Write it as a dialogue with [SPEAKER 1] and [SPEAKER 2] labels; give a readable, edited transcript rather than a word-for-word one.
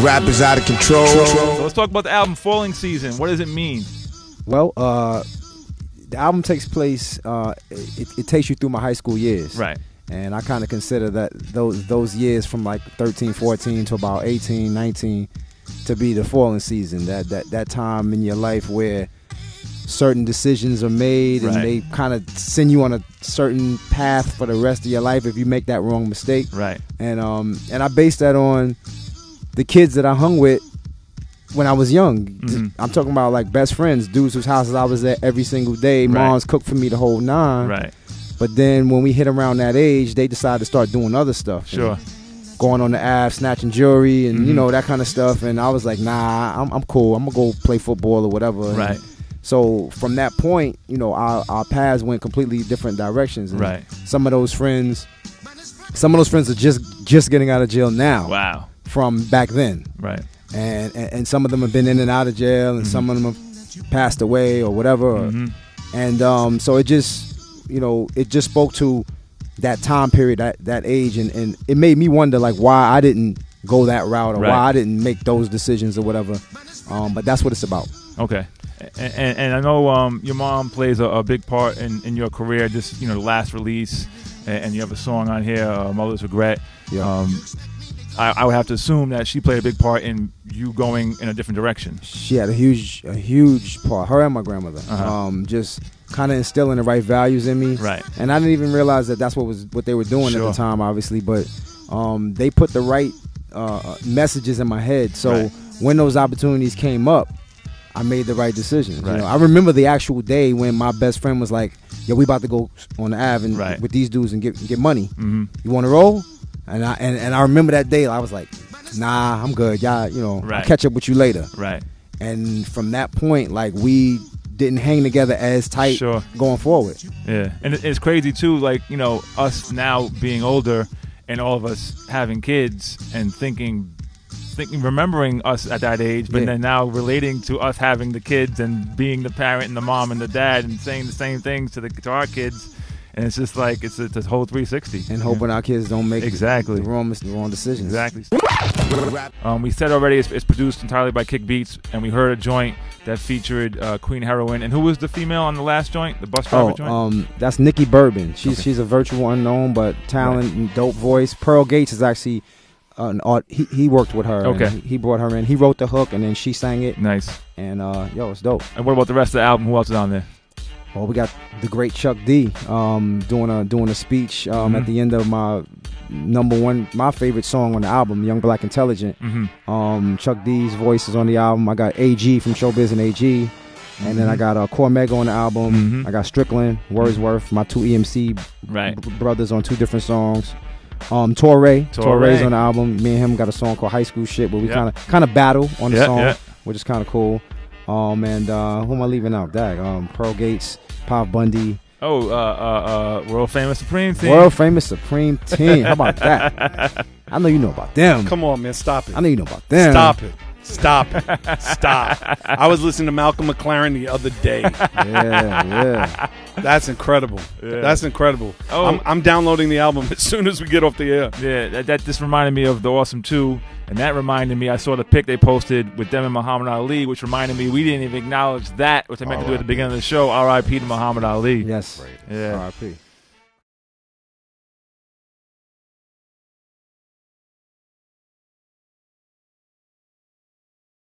[SPEAKER 1] Rap is out of control.
[SPEAKER 2] So let's talk about the album Falling Season. What does it mean?
[SPEAKER 3] Well, the album takes place. It takes you through my high school years,
[SPEAKER 2] Right.
[SPEAKER 3] And I kind of consider that those years from like 13, 14 to about 18, 19 to be the falling season. That time in your life where certain decisions are made and they kind of send you on a certain path for the rest of your life if you make that wrong mistake.
[SPEAKER 2] Right.
[SPEAKER 3] And I based that on the kids that I hung with when I was young.
[SPEAKER 2] Mm-hmm.
[SPEAKER 3] I'm talking about like best friends, dudes whose houses I was at every single day.
[SPEAKER 2] Right.
[SPEAKER 3] Moms cooked for me the whole nine.
[SPEAKER 2] Right.
[SPEAKER 3] But then when we hit around that age, they decided to start doing other stuff.
[SPEAKER 2] Sure.
[SPEAKER 3] Going on the Ave, snatching jewelry and, you know, that kind of stuff. And I was like, nah, I'm cool. I'm going to go play football or whatever.
[SPEAKER 2] Right.
[SPEAKER 3] And so from that point, you know, our paths went completely different directions. And
[SPEAKER 2] Right.
[SPEAKER 3] some of those friends are just getting out of jail now.
[SPEAKER 2] Wow.
[SPEAKER 3] From back then.
[SPEAKER 2] Right.
[SPEAKER 3] And some of them have been in and out of jail, and some of them have passed away or whatever. And so it just, you know, it just spoke to that time period, that age, and it made me wonder like why I didn't go that route or why I didn't make those decisions or whatever. But that's what it's about.
[SPEAKER 2] Okay. And I know your mom plays a big part in your career. Just, you know, the last release, and you have a song on here, Mother's Regret.
[SPEAKER 3] Yeah.
[SPEAKER 2] I would have to assume that she played a big part in you going in a different direction.
[SPEAKER 3] She had a huge part. Her and my grandmother. Just kind of instilling the right values in me.
[SPEAKER 2] Right.
[SPEAKER 3] And I didn't even realize that that's what they were doing at the time, obviously. But they put the right messages in my head. So when those opportunities came up, I made the right decisions.
[SPEAKER 2] Right.
[SPEAKER 3] You know, I remember the actual day when my best friend was like, "Yo, we about to go on the Ave and with these dudes and get money. You want to roll?" And I remember that day. I was like, "Nah, I'm good. Y'all, you know, I'll catch up with you later."
[SPEAKER 2] Right.
[SPEAKER 3] And from that point, like we didn't hang together as tight going forward.
[SPEAKER 2] Yeah, and it's crazy too. Like, you know, us now being older and all of us having kids and remembering us at that age, but then now relating to us having the kids and being the parent and the mom and the dad and saying the same things to our kids. And it's just like it's a whole 360.
[SPEAKER 3] And hoping our kids don't make
[SPEAKER 2] the
[SPEAKER 3] wrong decisions.
[SPEAKER 2] Exactly. We said already it's produced entirely by Kick Beats, and we heard a joint that featured Queen Heroin. And who was the female on the last joint, the bus driver joint?
[SPEAKER 3] That's Nikki Bourbon. She's a virtual unknown, but talent and dope voice. Pearl Gates is actually he worked with her.
[SPEAKER 2] Okay.
[SPEAKER 3] He brought her in. He wrote the hook, and then she sang it.
[SPEAKER 2] Nice.
[SPEAKER 3] And it's dope.
[SPEAKER 2] And what about the rest of the album? Who else is on there?
[SPEAKER 3] Well, we got the great Chuck D doing a speech at the end of my my favorite song on the album, Young Black Intelligent. Chuck D's voice is on the album. I got AG from Showbiz and AG. And then I got Cormega on the album. I got Strickland, Wordsworth, my two EMC brothers on two different songs. Torrey's on the album. Me and him got a song called High School Shit, where we kind of battle on the song, which is kind of cool. And who am I leaving out? Pearl Gates, Pav Bundy.
[SPEAKER 2] World Famous Supreme Team.
[SPEAKER 3] World Famous Supreme Team. How about that? I know you know about them.
[SPEAKER 4] Come on, man. Stop it.
[SPEAKER 3] I know you know about them.
[SPEAKER 4] Stop it. Stop. I was listening to Malcolm McLaren the other day.
[SPEAKER 3] Yeah.
[SPEAKER 4] That's incredible.
[SPEAKER 2] Yeah.
[SPEAKER 4] That's incredible. I'm downloading the album as soon as we get off the air.
[SPEAKER 2] Yeah, that just reminded me of The Awesome 2, and that reminded me, I saw the pic they posted with them and Muhammad Ali, which reminded me we didn't even acknowledge that, which I meant to do at the beginning of the show. R.I.P. to Muhammad Ali.
[SPEAKER 3] Yes.
[SPEAKER 2] Yeah.
[SPEAKER 3] R.I.P.